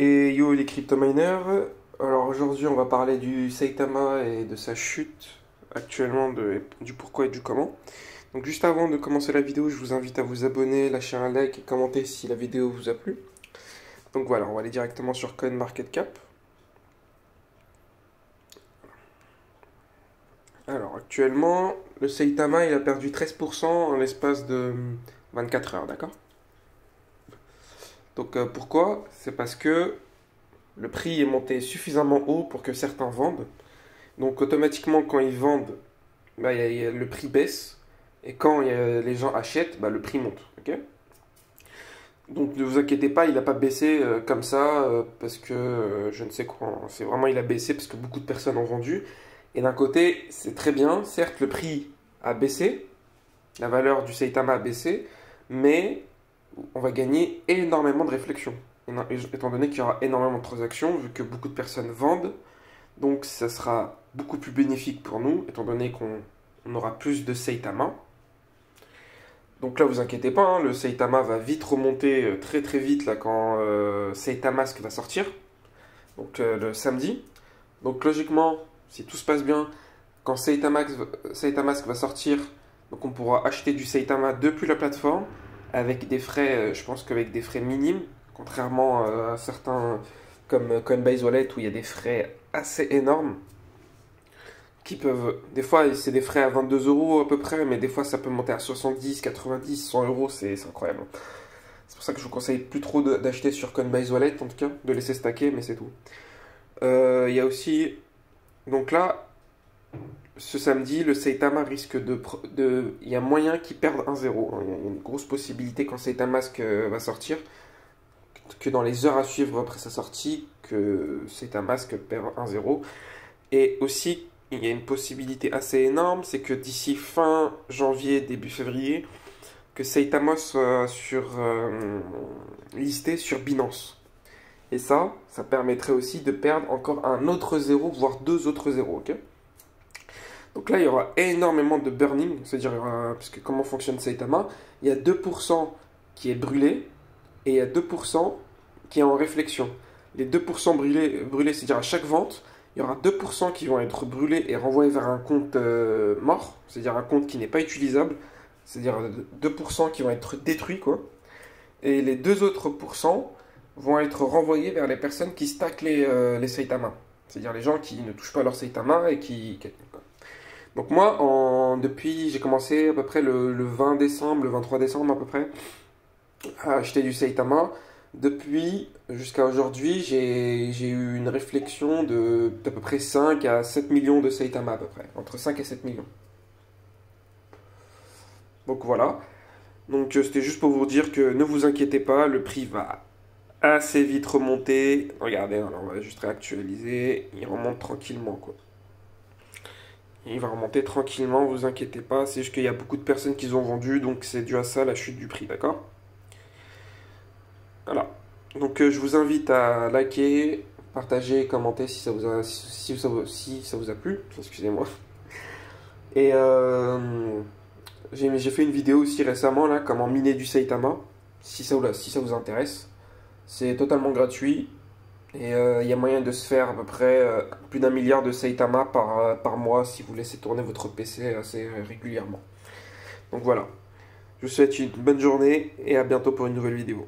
Et yo les crypto-miners, alors aujourd'hui on va parler du Saitama et de sa chute actuellement, du pourquoi et du comment. Donc juste avant de commencer la vidéo, je vous invite à vous abonner, lâcher un like et commenter si la vidéo vous a plu. Donc voilà, on va aller directement sur CoinMarketCap. Alors actuellement, le Saitama il a perdu 13% en l'espace de 24 heures, d'accord? Donc pourquoi? C'est parce que le prix est monté suffisamment haut pour que certains vendent. Donc automatiquement quand ils vendent, bah, le prix baisse. Et quand les gens achètent, bah, le prix monte. Ok. Donc ne vous inquiétez pas, il n'a pas baissé comme ça parce que je ne sais quoi. C'est vraiment il a baissé parce que beaucoup de personnes ont vendu. Et d'un côté, c'est très bien. Certes, le prix a baissé, la valeur du Saitama a baissé, mais on va gagner énormément de réflexion. Étant donné qu'il y aura énormément de transactions, vu que beaucoup de personnes vendent, donc ça sera beaucoup plus bénéfique pour nous, étant donné qu'on aura plus de Saitama. Donc là, vous inquiétez pas, hein, le Saitama va vite remonter très très vite là quand Saitamask va sortir, donc le samedi. Donc logiquement, si tout se passe bien, quand Saitamask va sortir, donc on pourra acheter du Saitama depuis la plateforme avec des frais, je pense qu'avec des frais minimes, contrairement à certains comme Coinbase Wallet où il y a des frais assez énormes qui peuvent, des fois c'est des frais à 22 euros à peu près, mais des fois ça peut monter à 70, 90, 100 euros, c'est incroyable. C'est pour ça que je vous conseille plus trop d'acheter sur Coinbase Wallet en tout cas, de laisser stacker, mais c'est tout. Il y a aussi, donc là, ce samedi, le Saitama risque il y a moyen qu'il perde 1-0. Il y a une grosse possibilité quand Saitamask va sortir, que dans les heures à suivre après sa sortie, que Saitamask perd 1-0. Et aussi, il y a une possibilité assez énorme, c'est que d'ici fin janvier, début février, que Saitama soit listé sur Binance. Et ça permettrait aussi de perdre encore un autre zéro, voire deux autres zéros, ok? Donc là, il y aura énormément de burning, c'est-à-dire, parce que comment fonctionne Saitama, il y a 2% qui est brûlé, et il y a 2% qui est en réflexion. Les 2% brûlés, c'est-à-dire à chaque vente, il y aura 2% qui vont être brûlés et renvoyés vers un compte mort, c'est-à-dire un compte qui n'est pas utilisable, c'est-à-dire 2% qui vont être détruits, quoi. Et les deux autres pourcents vont être renvoyés vers les personnes qui stackent les Saitama, c'est-à-dire les gens qui ne touchent pas leur Saitama et qui. Donc moi, depuis, j'ai commencé à peu près le 20 décembre, le 23 décembre à peu près, à acheter du Saitama. Depuis jusqu'à aujourd'hui, j'ai eu une réflexion d'à peu près 5 à 7 millions de Saitama à peu près, entre 5 et 7 millions. Donc voilà. Donc c'était juste pour vous dire que ne vous inquiétez pas, le prix va assez vite remonter. Regardez, alors on va juste réactualiser, il remonte tranquillement quoi. Il va remonter tranquillement, vous inquiétez pas. C'est juste qu'il y a beaucoup de personnes qui ont vendu, donc c'est dû à ça la chute du prix, d'accord? Voilà. Donc je vous invite à liker, partager, commenter si ça vous a plu. Excusez-moi. Et j'ai fait une vidéo aussi récemment là, comment miner du Saitama, si ça vous intéresse. C'est totalement gratuit. Et il y a moyen de se faire à peu près plus d'1 milliard de Saitama par mois si vous laissez tourner votre PC assez régulièrement. Donc voilà. Je vous souhaite une bonne journée et à bientôt pour une nouvelle vidéo.